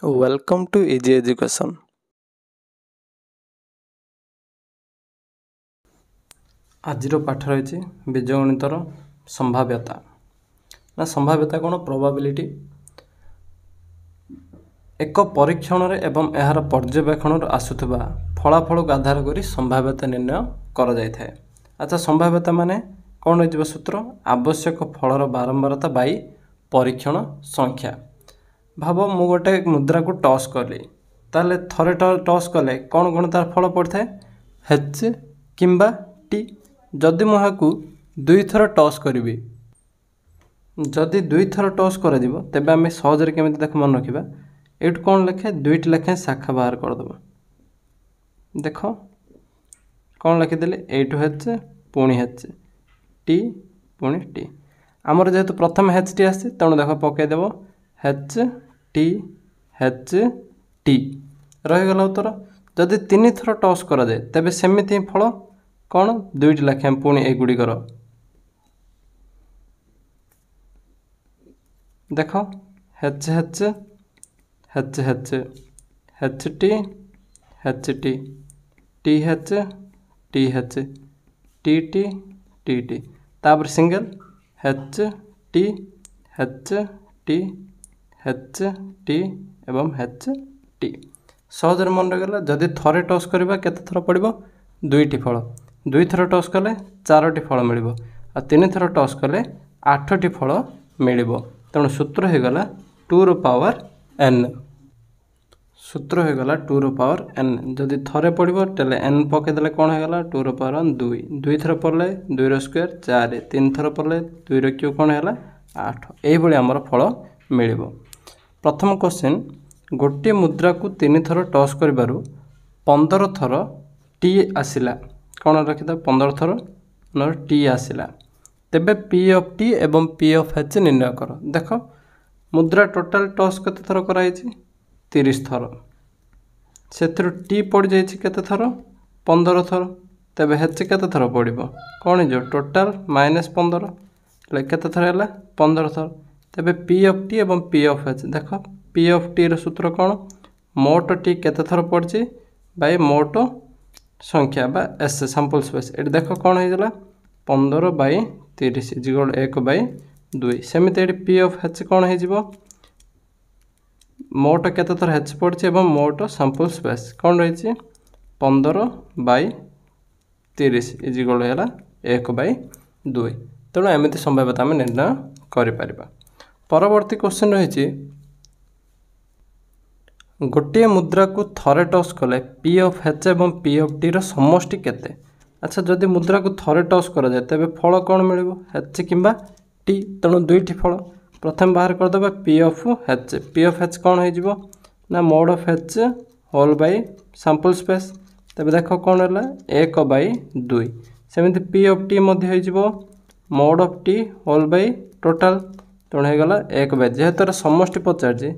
Welcome to Easy Education. ଆଜିର ପାଠ ରହିଛି ବୀଜଗଣିତର ସମ୍ଭାବ୍ୟତା। ନା ସମ୍ଭାବ୍ୟତା କ'ଣ? ପ୍ରୋବାବିଲିଟି। ଏକ ପରୀକ୍ଷଣରେ ଏବଂ ଏହାର ପର୍ଯ୍ୟବେକ୍ଷଣରୁ ଆସୁଥିବା ଫଳାଫଳକୁ ଆଧାର କରି ସମ୍ଭାବ୍ୟତା ନିର୍ଣ୍ଣୟ କରାଯାଇଥାଏ। ଆଚ୍ଛା, ସମ୍ଭାବ୍ୟତା ମାନେ କ'ଣ ରହିଯିବ ସୂତ୍ର? ଆବଶ୍ୟକ ଫଳର ବାରମ୍ବାରତା ବାଇ ପରୀକ୍ଷଣ ସଂଖ୍ୟା। ଭାବ ମୁଁ ଗୋଟେ ମୁଦ୍ରାକୁ ଟସ୍ କଲି, ତାହେଲେ ଥରେ ଟସ୍ କଲେ କ'ଣ କ'ଣ ତାର ଫଳ ପଡ଼ିଥାଏ? H କିମ୍ବା T। ଯଦି ମୁଁ ଏହାକୁ ଦୁଇଥର ଟସ୍ କରିବି, ଯଦି ଦୁଇଥର ଟସ୍ କରାଯିବ ତେବେ ଆମେ ସହଜରେ କେମିତି ଦେଖ ମନେ ରଖିବା? ଏଇଠୁ କ'ଣ ଲେଖେ? ଦୁଇଟି ଲେଖାଏଁ ଶାଖା ବାହାର କରିଦେବା। ଦେଖ କ'ଣ ଲେଖିଦେଲି? ଏଇଠୁ H ପୁଣି H, T ପୁଣି T। ଆମର ଯେହେତୁ ପ୍ରଥମେ H T ଆସିଛି, ତେଣୁ ଦେଖ ପକାଇଦେବ H T H T, ରହିଗଲା ଉତ୍ତର। ଯଦି ତିନିଥର ଟସ୍ କରାଯାଏ ତେବେ ସେମିତି ଫଳ କ'ଣ? ଦୁଇଟି ଲେଖାଏଁ ପୁଣି ଏଗୁଡ଼ିକର ଦେଖ H H H H H T H T T H T H T T T T, ତାପରେ single H T H T H T ଏବଂ H T। ସହଜରେ ମନେ ରହିଗଲା। ଯଦି ଥରେ ଟସ୍ କରିବା କେତେ ଥର ପଡ଼ିବ? ଦୁଇଟି ଫଳ। ଦୁଇଥର ଟସ୍ କଲେ 4ଟି ଫଳ ମିଳିବ, ଆଉ ତିନିଥର ଟସ୍ କଲେ 8ଟି ଫଳ ମିଳିବ। ତେଣୁ ସୂତ୍ର ହୋଇଗଲା 2 ର ପାୱାର n। ସୂତ୍ର ହୋଇଗଲା 2 ର ପାୱାର n। ଯଦି ଥରେ ପଡ଼ିବ ତାହେଲେ n ପକାଇଦେଲେ କ'ଣ ହୋଇଗଲା? 2 ର ପାୱାର 2। ଦୁଇଥର ପଡ଼ିଲେ 2 ର ସ୍କୋୟାର 4, ତିନିଥର ପଡ଼ିଲେ 2 ର କ୍ୟୁବ୍ କ'ଣ ହେଲା? 8। ଏଇଭଳି ଆମର ଫଳ ମିଳିବ। ପ୍ରଥମ କ୍ୱେଶ୍ଚିନ୍, ଗୋଟିଏ ମୁଦ୍ରାକୁ 3 ଥର ଟସ୍ କରିବାରୁ 15 ଥର ଟି ଆସିଲା। କ'ଣ ରଖିଦେବା? 15 ଥର ଟି ଆସିଲା। ତେବେ ପି ଅଫ୍ ଟି ଏବଂ ପି ଅଫ୍ ଏଚ୍ ନିର୍ଣ୍ଣୟ କର। ଦେଖ ମୁଦ୍ରା ଟୋଟାଲ ଟସ୍ କେତେ ଥର କରାଯାଇଛି? 30 ଥର। ସେଥିରୁ ଟି ପଡ଼ିଯାଇଛି କେତେ ଥର? 15 ଥର। ତେବେ ଏଚ୍ କେତେ ଥର ପଡ଼ିବ? କ'ଣ ହେଇଯିବ? ଟୋଟାଲ ମାଇନସ୍ 15, ହେଲେ କେତେ ଥର ହେଲା? 15 ଥର। ତେବେ ପି ଅଫ୍ ଟି ଏବଂ ପି ଅଫ୍ ଏଚ୍, ଦେଖ ପି ଅଫ୍ ଟିର ସୂତ୍ର କ'ଣ? ମୋଟ ଟି କେତେ ଥର ପଡ଼ିଛି ବାଇ ମୋଟ ସଂଖ୍ୟା ବା ଏସ୍ ସାମ୍ପଲ୍ ସ୍ପେସ୍। ଏଠି ଦେଖ କ'ଣ ହେଇଗଲା? 15/30 ଇଜିକାଲ୍ 1/2। ସେମିତି ଏଠି ପି ଅଫ୍ ଏଚ୍ କ'ଣ ହେଇଯିବ? ମୋଟ କେତେ ଥର ଏଚ୍ ପଡ଼ିଛି ଏବଂ ମୋଟ ସାମ୍ପଲ୍ ସ୍ପେସ୍ କ'ଣ ରହିଛି? 15/30 ଇଜିକାଲ୍ ହେଲା 1/2। ତେଣୁ ଏମିତି ସମ୍ଭାବ୍ୟତା ଆମେ ନିର୍ଣ୍ଣୟ କରିପାରିବା। ପରବର୍ତ୍ତୀ କ୍ୱେଶ୍ଚିନ୍ ରହିଛି, ଗୋଟିଏ ମୁଦ୍ରାକୁ ଥରେ ଟସ୍ କଲେ ପି ଅଫ୍ ଏଚ୍ ଏବଂ ପି ଅଫ୍ ଟିର ସମଷ୍ଟି କେତେ? ଆଚ୍ଛା, ଯଦି ମୁଦ୍ରାକୁ ଥରେ ଟସ୍ କରାଯାଏ ତେବେ ଫଳ କ'ଣ ମିଳିବ? ଏଚ୍ କିମ୍ବା ଟି। ତେଣୁ ଦୁଇଟି ଫଳ। ପ୍ରଥମେ ବାହାର କରିଦେବା P of H. P of H କ'ଣ ହେଇଯିବ? ନା mod of H whole by sample space. ତେବେ ଦେଖ କ'ଣ ହେଲା? 1/2। ସେମିତି ପି ଅଫ୍ ଟି ମଧ୍ୟ ହେଇଯିବ mod of T whole by total. ତେଣୁ ହେଇଗଲା 1/2। ଯେହେତୁ ଏଟା ସମଷ୍ଟି ପଚାରିଛି,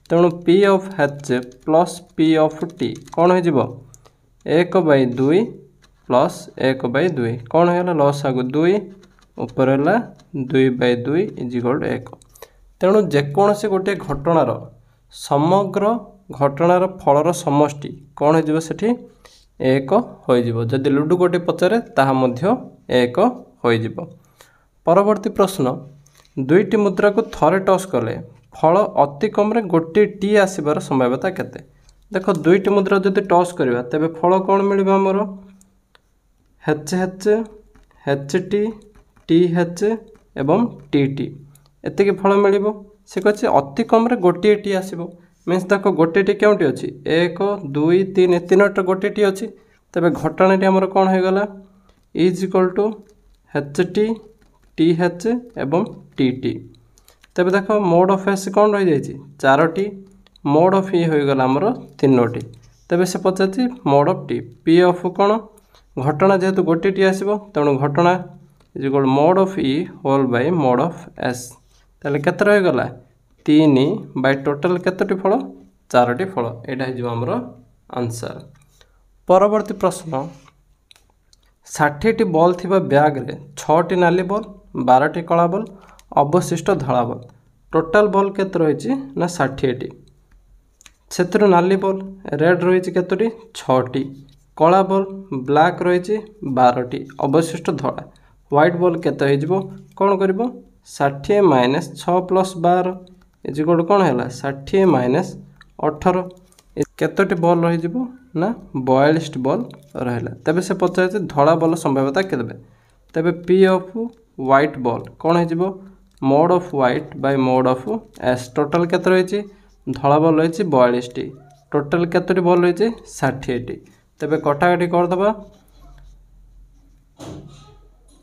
ତେଣୁ P of H plus P of T କ'ଣ ହେଇଯିବ? 1/2 ପ୍ଲସ୍ 1/2। କ'ଣ ହେଇଗଲା? ଲସ୍ ଆଗକୁ 2, ଉପରେ ହେଲା 2/2 ଇଜିକାଲ୍ 1। ତେଣୁ ଯେକୌଣସି ଗୋଟିଏ ଘଟଣାର ସମଗ୍ର ଘଟଣାର ଫଳର ସମଷ୍ଟି କ'ଣ ହେଇଯିବ? ସେଠି 1 ହୋଇଯିବ। ଯଦି ଲୁଡ଼ୁ ଗୋଟିଏ ପଚାରେ ତାହା ମଧ୍ୟ 1 ହୋଇଯିବ। ପରବର୍ତ୍ତୀ ପ୍ରଶ୍ନ, ଦୁଇଟି ମୁଦ୍ରାକୁ ଥରେ ଟସ୍ କଲେ ଫଳ ଅତି କମ୍ରେ ଗୋଟିଏ ଟି ଆସିବାର ସମ୍ଭାବ୍ୟତା କେତେ? ଦେଖ ଦୁଇଟି ମୁଦ୍ରା ଯଦି ଟସ୍ କରିବା ତେବେ ଫଳ କ'ଣ ମିଳିବ ଆମର? H H H T T H ଏବଂ T T, ଏତିକି ଫଳ ମିଳିବ। ସେ କହିଛି ଅତି କମ୍ରେ ଗୋଟିଏ ଟି ଆସିବ। ମିନ୍ସ ଦେଖ ଗୋଟିଏ ଟି କେଉଁଠି ଅଛି? 1 2 3, ତିନୋଟି ଗୋଟିଏ ଟି ଅଛି। ତେବେ ଘଟଣାଟି ଆମର କ'ଣ ହେଇଗଲା? Is equal to H T T H ଏବଂ T T। ତେବେ ଦେଖ ମୋଡ଼ ଅଫ୍ ଏସ୍ କ'ଣ ରହିଯାଇଛି? 4ଟି। ମୋଡ଼ ଅଫ୍ ଇ ହୋଇଗଲା ଆମର 3ଟି। ତେବେ ସେ ପଚାରିଛି ମୋଡ଼ ଅଫ୍ ଟି। ପି ଅଫ୍ କ'ଣ? ଘଟଣା ଯେହେତୁ ଗୋଟିଏ ଟି ଆସିବ, ତେଣୁ ଘଟଣା ଇଜିକାଲ୍ ମୋଡ଼ ଅଫ୍ ଇ ହୋଲ୍ ବାଇ ମୋଡ଼ ଅଫ୍ ଏସ୍। ତାହେଲେ କେତେ ରହିଗଲା? 3 ବାଇ ଟୋଟାଲ୍ କେତୋଟି ଫଳ? 4ଟି ଫଳ। ଏଇଟା ହେଇଯିବ ଆମର ଆନ୍ସର୍। ପରବର୍ତ୍ତୀ ପ୍ରଶ୍ନ, 60ଟି ବଲ୍ ଥିବା ବ୍ୟାଗ୍ରେ 6ଟି ନାଲି ବଲ୍, 12ଟି କଳା ବଲ୍, ଅବଶିଷ୍ଟ ଧଳା ବଲ୍। ଟୋଟାଲ୍ ବଲ୍ କେତେ ରହିଛି? ନା 60ଟି। ସେଥିରୁ ନାଲି ବଲ୍ ରେଡ୍ ରହିଛି କେତୋଟି 6ଟି, କଳା ବଲ୍ ବ୍ଲାକ୍ ରହିଛି 12ଟି, ଅବଶିଷ୍ଟ ଧଳା। ହ୍ୱାଇଟ୍ ବଲ୍ କେତେ ହେଇଯିବ କ'ଣ କରିବ 60 ମାଇନସ୍ 6 ପ୍ଲସ୍ 12 ଇଜିକଲ୍ କ'ଣ ହେଲା 60 ମାଇନସ୍ 18। କେତୋଟି ବଲ୍ ରହିଯିବ ନା 42ଟି ବଲ୍ ରହିଲା। ତେବେ ସେ ପଚାରିଛି ଧଳା ବଲ୍ ସମ୍ଭାବ୍ୟତା କେତେ। ତେବେ ପି ଅଫ୍ ହ୍ୱାଇଟ୍ ବଲ୍ କ'ଣ ହେଇଯିବ mod of white Bai mod of S. Total କେତେ ରହିଛି ଧଳା ବଲ୍ ରହିଛି 42ଟି, ଟୋଟାଲ୍ କେତୋଟି ବଲ୍ ରହିଛି 60ଟି। ତେବେ କଟାକଟି କରିଦେବା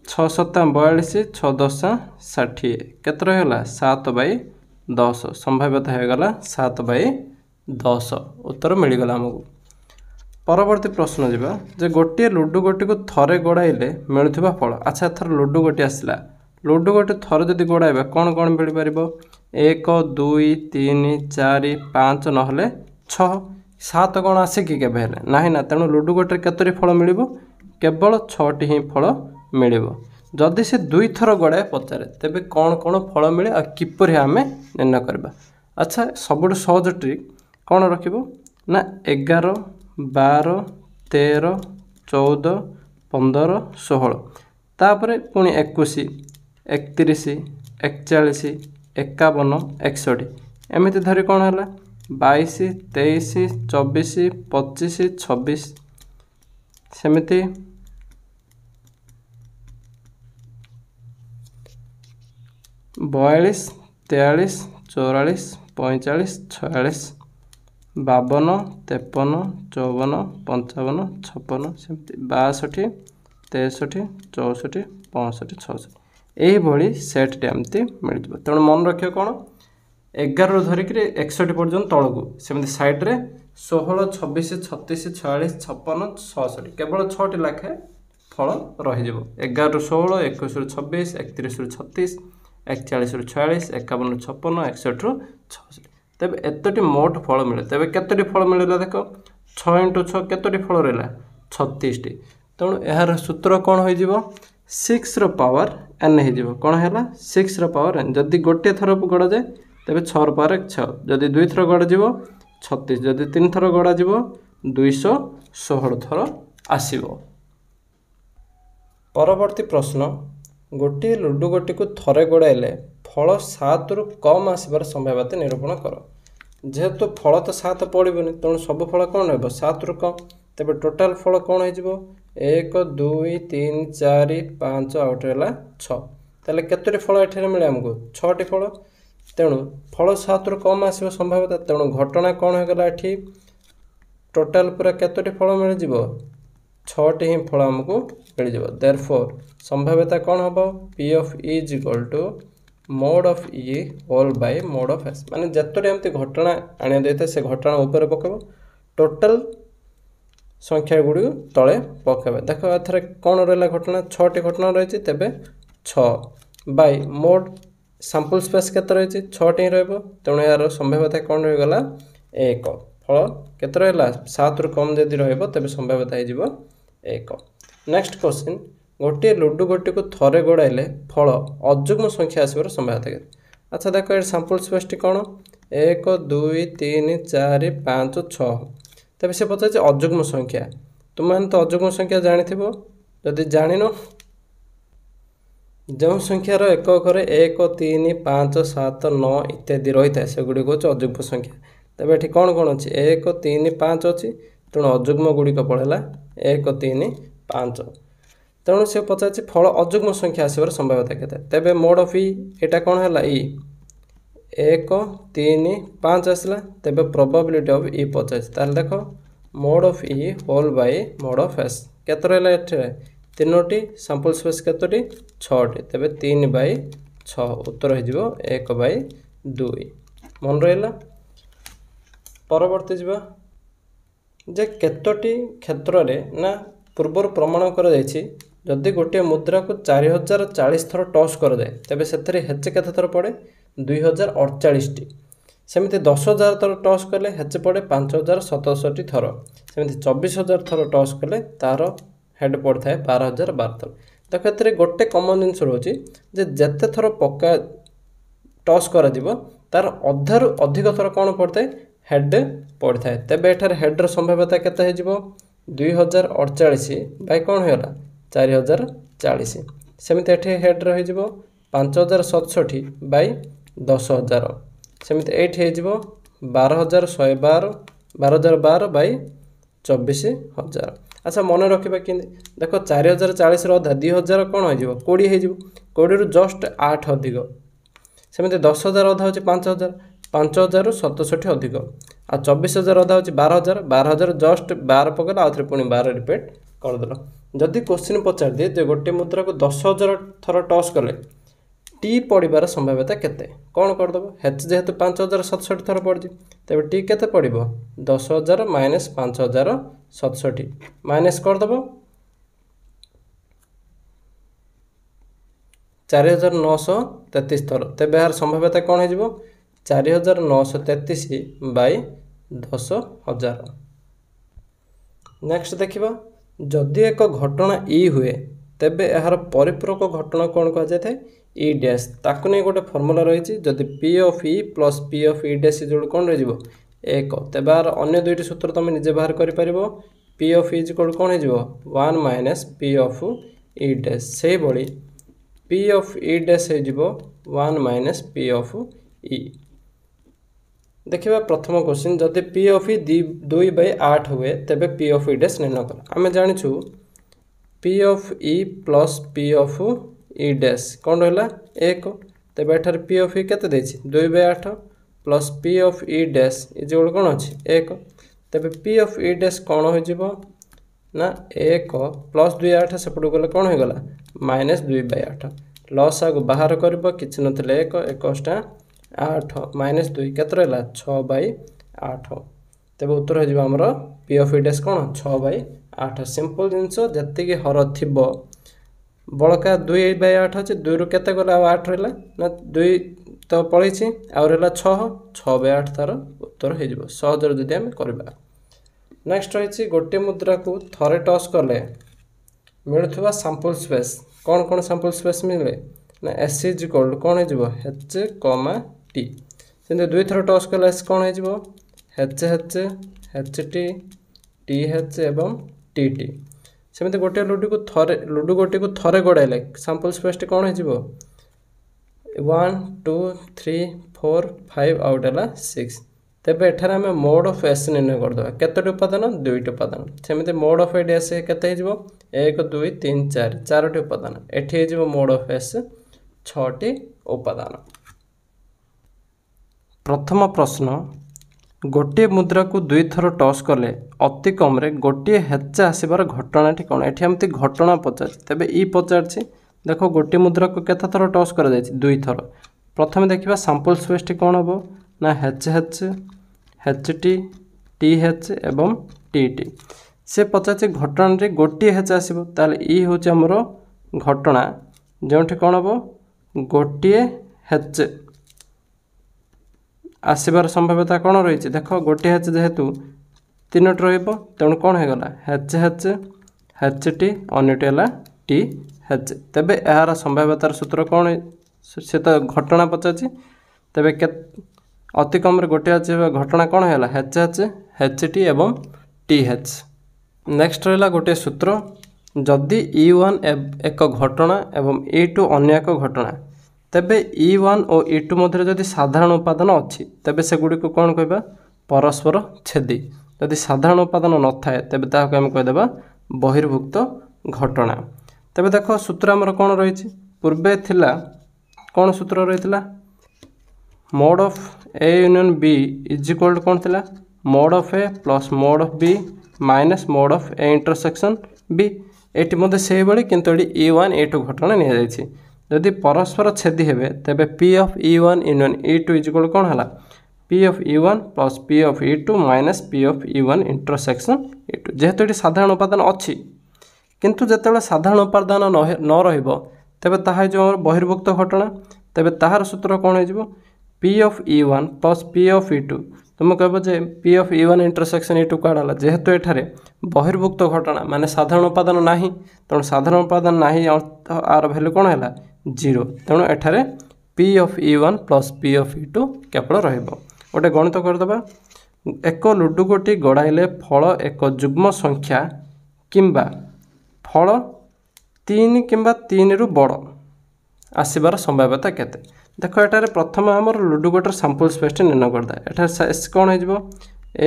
6 7 42 6 10 60 କେତେ ରହିଗଲା 7/10। ସମ୍ଭାବ୍ୟତା ହୋଇଗଲା 7/10। ଉତ୍ତର ମିଳିଗଲା ଆମକୁ। ପରବର୍ତ୍ତୀ ପ୍ରଶ୍ନ ଯିବା ଯେ ଗୋଟିଏ ଲୁଡୁ ଗୋଟିକୁ ଥରେ ଗୋଡ଼ାଇଲେ ମିଳୁଥିବା ଫଳ। ଆଚ୍ଛା ଏଥର ଲୁଡୁ ଗୋଟି ଆସିଲା। ଲୁଡୁ ଗୋଟି ଥରେ ଯଦି ଗୋଡ଼ାଇବା କ'ଣ କ'ଣ ମିଳିପାରିବ 1 2 3 4 5 ନହେଲେ 6। 7 କ'ଣ ଆସେ କି କେବେ ହେଲେ ନାହିଁ ନା। ତେଣୁ ଲୁଡୁ ଗୋଟିରେ କେତୋଟି ଫଳ ମିଳିବ କେବଳ 6ଟି ହିଁ ଫଳ ମିଳିବ। ଯଦି ସେ 2 ଥର ଗୋଡ଼ାଏ ପଚାରେ ତେବେ କ'ଣ କ'ଣ ଫଳ ମିଳେ ଆଉ କିପରି ଆମେ ନିର୍ଣ୍ଣୟ କରିବା। ଆଚ୍ଛା ସବୁଠୁ ସହଜ ଟ୍ରିକ୍ କ'ଣ ରଖିବ ନା 11 12 13 14 15 16 ତାପରେ ପୁଣି 21 31 41 51 61 ଏମିତି ଧରି କ'ଣ ହେଲା 22 23 24 25 26 ସେମିତି 42 43 44 45 46 52 53 54 55 56 ସେମିତି 62 63 64 65 66 ଏହିଭଳି ସେଟ୍ଟି ଏମିତି ମିଳିଯିବ। ତେଣୁ ମନେ ରଖିବ କ'ଣ 11ରୁ ଧରିକି 61 ପର୍ଯ୍ୟନ୍ତ ତଳକୁ, ସେମିତି ସାଇଡ଼୍ରେ 16 26 36 46 56 66 କେବଳ 6ଟି ଲେଖାଏଁ ଫଳ ରହିଯିବ। 11ରୁ 16 21ରୁ 26 31ରୁ 36 41ରୁ 46 51ରୁ 56 61ରୁ 66। ତେବେ ଏତଟି ମୋଟ ଫଳ ମିଳେ। ତେବେ କେତୋଟି ଫଳ ମିଳିଲା ଦେଖ 6 × 6 କେତୋଟି ଫଳ ରହିଲା 36ଟି। ତେଣୁ ଏହାର ସୂତ୍ର କ'ଣ ହୋଇଯିବ 6ର ପାୱାର n ହେଇଯିବ। କ'ଣ ହେଲା 6ର ପାୱାର n। ଯଦି ଗୋଟିଏ ଥର ଗଢ଼ାଯାଏ ତେବେ 6ର ପାୱାର 6, ଯଦି 2 ଥର ଗଢ଼ାଯିବ 36, ଯଦି 3 ଥର ଗଢ଼ାଯିବ 216 ଥର ଆସିବ। ପରବର୍ତ୍ତୀ ପ୍ରଶ୍ନ ଗୋଟିଏ ଲୁଡୁ ଗୋଟିକୁ ଥରେ ଗୋଡ଼ାଇଲେ ଫଳ 7ରୁ କମ୍ ଆସିବାର ସମ୍ଭାବ୍ୟତା ନିରୂପଣ କର। ଯେହେତୁ ଫଳ ତ 7 ପଡ଼ିବନି ତେଣୁ ସବୁ ଫଳ କ'ଣ ରହିବ 7ରୁ କମ୍। ତେବେ ଟୋଟାଲ୍ ଫଳ କ'ଣ ହେଇଯିବ 1 2 3 4 5 ଆଉ ଗୋଟେ ହେଲା 6। ତାହେଲେ କେତୋଟି ଫଳ ଏଠାରେ ମିଳେ ଆମକୁ 6ଟି ଫଳ। ତେଣୁ ଫଳ 7ରୁ କମ୍ ଆସିବ ସମ୍ଭାବ୍ୟତା। ତେଣୁ ଘଟଣା କ'ଣ ହୋଇଗଲା ଏଠି ଟୋଟାଲ୍ ପୁରା କେତୋଟି ଫଳ ମିଳିଯିବ 6ଟି ହିଁ ଫଳ ଆମକୁ ମିଳିଯିବ। ଦେୟରଫୋର୍ ସମ୍ଭାବ୍ୟତା କ'ଣ ହେବ P of E is equal to mod of E whole by mod of S। ମାନେ ଯେତୋଟି ଏମିତି ଘଟଣା ଆଣିବା ଦେଇଥାଏ ସେ ଘଟଣା ଉପରେ ପକାଇବ, ଟୋଟାଲ୍ ସଂଖ୍ୟା ଗୁଡ଼ିକୁ ତଳେ ପକାଇବେ। ଦେଖ ଏଥର କ'ଣ ରହିଲା ଘଟଣା 6ଟି ଘଟଣା ରହିଛି। ତେବେ 6 ବାଇ ମୋଡ୍ ସାମ୍ପଲ୍ ସ୍ପେସ୍ କେତେ ରହିଛି 6ଟି ହିଁ ରହିବ। ତେଣୁ ଏହାର ସମ୍ଭାବ୍ୟତା କ'ଣ ରହିଗଲା 1। ଫଳ କେତେ ରହିଲା 7ରୁ କମ୍ ଯଦି ରହିବ ତେବେ ସମ୍ଭାବ୍ୟତା ହେଇଯିବ 1। ନେକ୍ସଟ କ୍ୱେଶ୍ଚିନ୍ ଗୋଟିଏ ଲୁଡୁ ଗୋଟିକୁ ଥରେ ଗୋଡ଼ାଇଲେ ଫଳ ଅଯୁଗ୍ମ ସଂଖ୍ୟା ଆସିବାର ସମ୍ଭାବ୍ୟତା କେତେ। ଆଚ୍ଛା ଦେଖ ଏଠି ସାମ୍ପଲ୍ ସ୍ପେସ୍ଟି କ'ଣ 1 2 3 4 5 6। ତେବେ ସେ ପଚାରିଛି ଅଯୁଗ୍ମ ସଂଖ୍ୟା। ତୁମେମାନେ ତ ଅଯୁଗ୍ମ ସଂଖ୍ୟା ଜାଣିଥିବ। ଯଦି ଜାଣିନ ଯେଉଁ ସଂଖ୍ୟାର ଏକକରେ 1 3 5 7 9 ଇତ୍ୟାଦି ରହିଥାଏ ସେଗୁଡ଼ିକ ହେଉଛି ଅଯୁଗ୍ମ ସଂଖ୍ୟା। ତେବେ ଏଠି କ'ଣ କ'ଣ ଅଛି 1 3 5 ଅଛି। ତେଣୁ ଅଯୁଗ୍ମ ଗୁଡ଼ିକ ପଳେଇଲା 1 3 5। ତେଣୁ ସେ ପଚାରିଛି ଫଳ ଅଯୁଗ୍ମ ସଂଖ୍ୟା ଆସିବାର ସମ୍ଭାବ୍ୟତା କେତେ। ତେବେ ମୋଡ୍ ଅଫ୍ ଇ ଏଇଟା କ'ଣ ହେଲା ଇ 1 3 5 ଆସିଲା। ତେବେ ପ୍ରୋବାବିଲିଟି ଅଫ୍ ଇ ପଚାରିଛି। ତାହେଲେ ଦେଖ mod of E whole by mod of S କେତେ ରହିଲା ଏଠାରେ 3ଟି ସାମ୍ପଲ୍ ସ୍ପେସ୍ କେତୋଟି 6ଟି। ତେବେ 3/6 ଉତ୍ତର ହେଇଯିବ 1/2। ମନେ ରହିଲା। ପରବର୍ତ୍ତୀ ଯିବା ଯେ କେତୋଟି କ୍ଷେତ୍ରରେ ନା ପୂର୍ବରୁ ପ୍ରମାଣ କରାଯାଇଛି ଯଦି ଗୋଟିଏ ମୁଦ୍ରାକୁ 4040 ଥର ଟସ୍ କରାଯାଏ ତେବେ ସେଥିରେ ହେଚେ କେତେ ଥର ପଡ଼େ 2048ଟି। ସେମିତି 10,000 ଥର ଟସ୍ କଲେ ହେଚେ ପଡ଼େ 5067 ଥର। ସେମିତି 24,000 ଥର ଟସ୍ କଲେ ତାର ହେଡ୍ ପଡ଼ିଥାଏ 12,012 ଥର। ଦେଖ ଏଥିରେ ଗୋଟେ କମନ୍ ଜିନିଷ ରହୁଛି ଯେ ଯେତେ ଥର ଟସ୍ କରାଯିବ ତାର ଅଧାରୁ ଅଧିକ ଥର କ'ଣ ପଡ଼ିଥାଏ हेड पड़ी थाए तेबे एठार हेड्र संभाव्यता केते हो 2048 बाय कौन होगा 4040 सेमती एठी हेड रही 5067 बाय 10000 सेमती एठी हो 12112 12012 बाय 24000 अच्छा मन रखा कि देख 4040 अधा 2000 कौन हो 20 हो 20 रु जस्ट 8 अधिक सेमती 10000 अधा हो 5000 5000 रु 67 अधिक आ 24000 अधा हो 12000 12000 जस्ट 12 पकड़ आउ थे पुणी 12 रिपीट करदेल जदि क्वेश्चन पचार दिए जो गोटे मुद्रा को 10000 थर टॉस कले टी पड़ार संभाव्यता केते कौन करदेव हेच जेहेतु 5067 थर पड़ी तेज टी केते पड़ 10000 माइनस 5067 माइनस करदेव 4933 थर तेज यार संभाव्यता कौन हो 4933 बाय 10000 नेक्स्ट देखा जदि एक घटना ई हुए तेबे यार परिपूरक घटना कौन कह जाए ई डैश ताकू नहीं गोटे फर्मूला रही जदि P of E plus P of E dash जोड़ कौन रही एक तेज यार अन्य दुईटी सूत्र तुम निजे बाहर कर पी ऑफ ई इक्वल कौन हो 1 minus P of E dash से भाई पी ऑफ ई डैश हो 1 माइनस पी ऑफ ई देखिए प्रथम क्वेश्चन जदि पी ऑफ ई 2/8 हुए तेबे पी ऑफ ई डैश निर्णय कर आम जाचु P of E plus P of E dash कौन रहा एक तेज एठार पी ऑफ ई केते 2/8 plus P of E dash is कौन अच्छी एक तेज पी ऑफ ई डैश कौन हो ना एक प्लस 2/8 सेपटू गले कौन हो गला माइनस 2/8 लस आग बाहर कर किसी नथिले एक 8 माइनस 2 केते रहा 6/8 तेज उत्तर हो आमर पी ऑफ ई डैश कौन 6/8 सिंपल जिनस जी हर थी बड़का 2/8 अच्छे 2 रु केते गला 8 रहा ना 2 तो पलैछि आउ रहा 6/8 तार उत्तर हो सहजर जदि आम करवा नेक्स्ट रही गोटे मुद्रा को थरे टॉस कले मिलुवा सैंपल स्पेस कौन कौन सैंपल स्पेस मिले ना एस इज इक्वल कौन हो एच कमा टी से 2 थर टॉस कले एस कौन हो H H H T H एवं टी टी सेमती गोटे लुडु गोटे को थरे गड़ाइले सैंपल स्पेस टी कौन हो 1 2 3 4 5 आउट है 6 तेज एठार आम मोड ऑफ एस निर्णय करदे केतोटी उपादान 2टी उपादान सेमती मोड ऑफ एस केते 1 2 3 4 4टी उपादान एठी हो मोड ऑफ एस 6टी उपादान प्रथम प्रश्न गोटे मुद्रा को 2 थर टॉस कले अति कम गोटे हेच आसबार घटनाटी कौन एठी एमती घटना पचार तेबे ई पचार देख गोटे मुद्रा को केते थर टॉस कर 2 थर प्रथम देखा सैंपल स्पेस टी कौन हम ना H H H T H एवं टी टी से पचार घटना गोटे हेच आसो ताल ई हूँ आमर घटना जो कौन हम गोटे हेच आसबार संभाव्यता कौन रही देख गोटे हेच जेहेतु 3टी रेणु कौन हो गला हेच हेच हेच टी अन्यटी है टी हेच तेबे यार संभाव्यतार सूत्र कौन से तो घटना पचार तेबे अति कम गोटे घटना कौन है हेच एच एच टी एवं टी एच नेक्स्ट रहा गोटे सूत्र जदि E1 एक घटना एवं E2 अन्य एक घटना तेबे E1 और E2 मध्य जदि साधारण उपादान अच्छी तेबे सेगुड़ी को कौन कहबा परस्पर छेदी जदि साधारण उपादान न थाए तेबे ताहाको हम कहदेबा बहिर्भुक्त घटना तेबे देख सूत्र आमर कौन रही पूर्वे थिला कौन सूत्र रही mod of A union B is equal कौन थिला mod of A plus mod of B minus mod of A intersection B एटी मध्य से भाई किंतु ये E1 E2 घटना नि जदि परस्पर छेदी हेबे तेबे P of E1 union E2 is equal कौन है P of E1 plus P of E2 minus P of E1 intersection E2 जेहेतु ये साधारण उपादान अच्छी किंतु जिते साधारण उपादान न रहिबो तेबे ताहा जो बहिर्भुक्त घटना तेबे ताहार सूत्र कौन हो P of E1 plus P of E2 तुम कह J P of E1 intersection E2 काढ़ा जेहेतु एठारे बहिर्भुक्त घटना माने साधारण उपादान नाही तेणु साधारण उपादान नाही आर वैल्यू कौन है 0 तेणु एठारे P of E1 plus P of E2 केवल रहिबो गोटे गणित करदबा ଏକ ଲୁଡୁ ଗୋଟି ଗଡ଼ାଇଲେ ଫଳ ଏକ ଯୁଗ୍ମ ସଂଖ୍ୟା କିମ୍ବା ଫଳ 3 କିମ୍ବା 3ରୁ ବଡ଼ ଆସିବାର ସମ୍ଭାବ୍ୟତା କେତେ? ଦେଖ ଏଠାରେ ପ୍ରଥମେ ଆମର ଲୁଡୁ ଗୋଟିର ସାମ୍ପଲ୍ ସ୍ପେସ୍ଟି ନିର୍ଣ୍ଣୟ କରିଦେବା। ଏଠାରେ କ'ଣ ହେଇଯିବ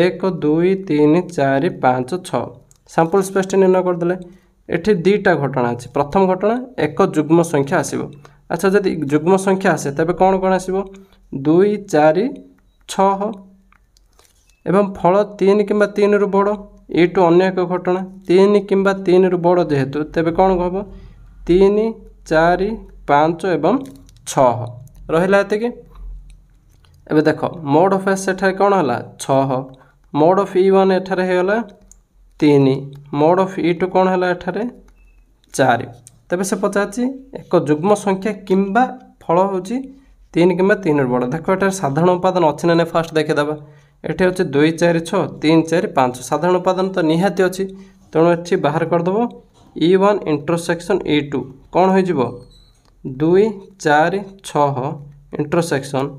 1 2 3 4 5 6 ସାମ୍ପଲ୍ ସ୍ପେସ୍ଟି ନିର୍ଣ୍ଣୟ କରିଦେଲେ ଏଠି ଦୁଇଟା ଘଟଣା ଅଛି। ପ୍ରଥମ ଘଟଣା ଏକ ଯୁଗ୍ମ ସଂଖ୍ୟା ଆସିବ। ଆଚ୍ଛା ଯଦି ଯୁଗ୍ମ ସଂଖ୍ୟା ଆସେ ତେବେ କ'ଣ ଆସିବ 2 4 6 ଏବଂ ଫଳ 3 କିମ୍ବା 3ରୁ ବଡ଼ ଏଇଠୁ ଅନ୍ୟ ଏକ ଘଟଣା 3 କିମ୍ବା 3ରୁ ବଡ଼ ଯେହେତୁ ତେବେ କ'ଣ ହେବ 3 4 5 ଏବଂ 6 ରହିଲା ଏତିକି। ଏବେ ଦେଖ ମୋଡ୍ ଅଫ୍ ଏସ୍ ଏଠାରେ କ'ଣ ହେଲା 6 ମୋଡ୍ ଅଫ୍ E1 ଏଠାରେ ହେଇଗଲା 3 ମୋଡ୍ ଅଫ୍ E2 କ'ଣ ହେଲା ଏଠାରେ 4। ତେବେ ସେ ପଚାରିଛି ଏକ ଯୁଗ୍ମ ସଂଖ୍ୟା କିମ୍ବା ଫଳ ହେଉଛି 3 କିମ୍ବା 3ରୁ ବଡ଼। ଦେଖ ଏଠାରେ ସାଧାରଣ ଉପାଦାନ ଅଛି ନା ନାହିଁ ଫାଷ୍ଟ ଦେଖିଦେବା। ଏଠି ଅଛି 2 4 6 3 4 5 ସାଧାରଣ ଉପାଦାନ ତ ନିହାତି ଅଛି। ତେଣୁ ଏଠି ବାହାର କରିଦେବ E1 ଇଣ୍ଟରସେକ୍ସନ୍ E2 କ'ଣ ହୋଇଯିବ 2 4 6 ଇଣ୍ଟରସେକ୍ସନ୍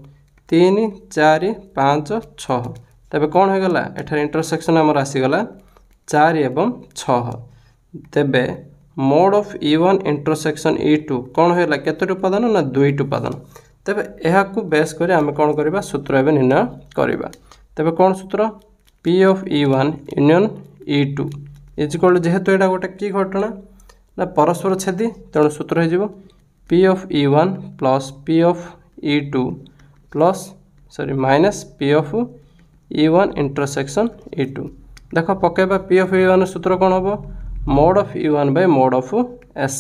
3 4 5 6। ତେବେ କ'ଣ ହୋଇଗଲା ଏଠାରେ ଇଣ୍ଟରସେକ୍ସନ୍ ଆମର ଆସିଗଲା 4 ଏବଂ 6। ତେବେ mode of E1 intersection E2 କ'ଣ ହୋଇଗଲା କେତୋଟି ଉପାଦାନ ନା 2ଟି ଉପାଦାନ। ତେବେ ଏହାକୁ ବେସ୍ କରି ଆମେ କ'ଣ କରିବା ସୂତ୍ର ଏବେ ନିର୍ଣ୍ଣୟ କରିବା। ତେବେ କ'ଣ ସୂତ୍ର P of E1 union E2 is equal ଯେହେତୁ ଏଇଟା ଗୋଟେ କି ଘଟଣା ନା ପରସ୍ପର ଛେଦି ତେଣୁ ସୂତ୍ର ହେଇଯିବ P of E1 plus P of E2 plus minus P of E1 intersection E2। ଦେଖ ପକାଇବା P ଅଫ୍ E1 ସୂତ୍ର କ'ଣ ହେବ mod of E1 by mod of S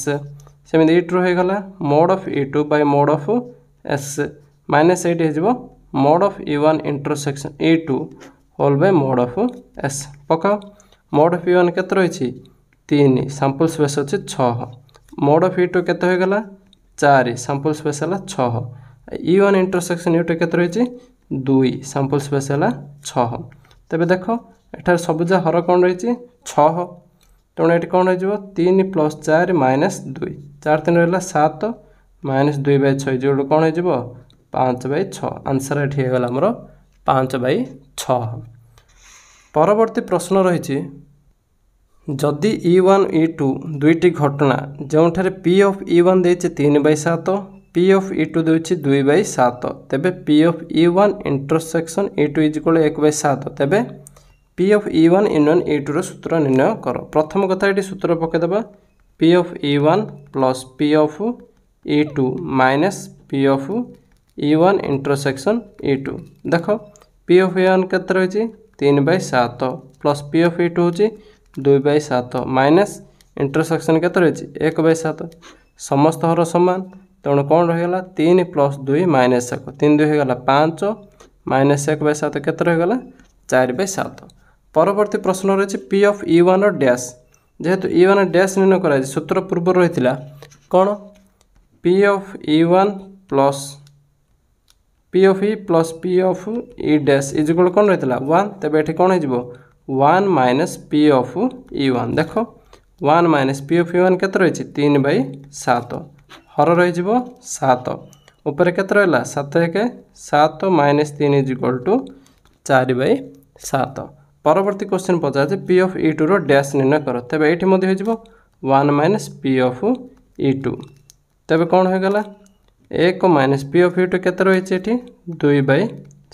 ସେମିତି E2 ହୋଇଗଲା mod of E2 by mod of S minus ଏଇଠି ହେଇଯିବ mod of E1 intersection E2 whole by mod of S ପକାଅ। ମୋଡ୍ ଅଫ୍ E1 କେତେ ରହିଛି 3 ସାମ୍ପଲ୍ ସ୍ପେସ୍ ଅଛି 6 mode of E2 କେତେ ହୋଇଗଲା 4 ସାମ୍ପଲ୍ ସ୍ପେସ୍ ହେଲା 6 E1 ଇଣ୍ଟରସେକ୍ସନ୍ E2 କେତେ ରହିଛି 2 ସାମ୍ପଲ୍ ସ୍ପେସ୍ ହେଲା 6। ତେବେ ଦେଖ ଏଠାରେ ସବୁଜା ହର କ'ଣ ରହିଛି 6 ତେଣୁ ଏଠି କ'ଣ ହେଇଯିବ 3 ପ୍ଲସ୍ 4 ମାଇନସ୍ 2 4 3 ରହିଲା 7 ମାଇନସ୍ 2 ବାଇ 6 ଯୋଉଠୁ କ'ଣ ହେଇଯିବ 5 ବାଇ 6 ଆନ୍ସର୍ ଏଠି ହେଇଗଲା ଆମର 5 ବାଇ 6। ପରବର୍ତ୍ତୀ ପ୍ରଶ୍ନ ରହିଛି ଯଦି E1 E2 ଦୁଇଟି ଘଟଣା ଯେଉଁଠାରେ P ଅଫ୍ E1 ଦେଇଛି 3 ବାଇ 7 P ଅଫ୍ E2 ଦେଉଛି 2 ବାଇ 7 ତେବେ P of E1 intersection E2 is equal 1 Bai 7 ତେବେ P ଅଫ୍ E1 ୟୁନିୟନ୍ E2ର ସୂତ୍ର ନିର୍ଣ୍ଣୟ କର। ପ୍ରଥମ କଥା ଏଠି ସୂତ୍ର ପକାଇଦେବା P of E1 plus P of E2 minus P of E1 intersection E2। ଦେଖ P ଅଫ୍ E1 କେତେ ରହିଛି 3 Bai 7 plus P of E2 ହେଉଛି 2 ବାଇ 7 ମାଇନସ୍ ଇଣ୍ଟରସେକ୍ସନ୍ କେତେ ରହିଛି 1 ବାଇ 7 ସମସ୍ତ ହର ସମାନ ତେଣୁ କ'ଣ ରହିଗଲା 3 ପ୍ଲସ୍ 2 ମାଇନସ୍ 1 3 2 ହୋଇଗଲା 5 ମାଇନସ୍ 1 ବାଇ 7 କେତେ ରହିଗଲା 4 ବାଇ 7। ପରବର୍ତ୍ତୀ ପ୍ରଶ୍ନ ରହିଛି P ଅଫ୍ E1 ଡ୍ୟାସ୍ ଯେହେତୁ E1 ଡ୍ୟାସ୍ ନିର୍ଣ୍ଣୟ କରାଯାଇଛି ସୂତ୍ର ପୂର୍ବରୁ ରହିଥିଲା କ'ଣ P of E1 plus P of E plus P of E dash is equal କ'ଣ ରହିଥିଲା 1 ତେବେ ଏଠି କ'ଣ ହେଇଯିବ 1 ମାଇନସ୍ P ଅଫ୍ E1 ଦେଖ 1 ମାଇନସ୍ P ଅଫ୍ E1 କେତେ ରହିଛି 3 ବାଇ 7 ହର ରହିଯିବ 7 ଉପରେ କେତେ ରହିଲା 7 1 7 ମାଇନସ୍ 3 ଇଜିକ୍ୱାଲ୍ ଟୁ 4 ବାଇ 7। ପରବର୍ତ୍ତୀ କ୍ୱେଶ୍ଚିନ୍ ପଚାରୁଛି P ଅଫ୍ E2ର ଡ୍ୟାସ୍ ନିର୍ଣ୍ଣୟ କର ତେବେ ଏଇଠି ମଧ୍ୟ ହେଇଯିବ 1 ମାଇନସ୍ P ଅଫ୍ E2 ତେବେ କ'ଣ ହୋଇଗଲା 1 ମାଇନସ୍ P ଅଫ୍ E2 କେତେ ରହିଛି ଏଠି 2 ବାଇ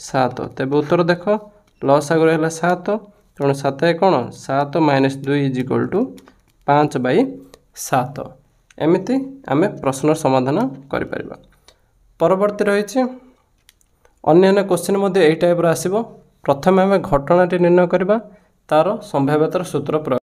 7 ତେବେ ଉତ୍ତର ଦେଖ ପ୍ଲସ୍ ଆଗରୁ ହେଲା 7 ତେଣୁ 7 କ'ଣ 7 ମାଇନସ୍ 2 ଇଜିକ୍ୱାଲ୍ ଟୁ 5 ବାଇ 7। ଏମିତି ଆମେ ପ୍ରଶ୍ନର ସମାଧାନ କରିପାରିବା। ପରବର୍ତ୍ତୀ ରହିଛି ଅନ୍ୟାନ୍ୟ କ୍ୱେଶ୍ଚିନ୍ ମଧ୍ୟ ଏହି ଟାଇପ୍ର ଆସିବ। ପ୍ରଥମେ ଆମେ ଘଟଣାଟି ନିର୍ଣ୍ଣୟ କରିବା ତାର ସମ୍ଭାବ୍ୟତାର ସୂତ୍ର ପ୍ରୟୋଗ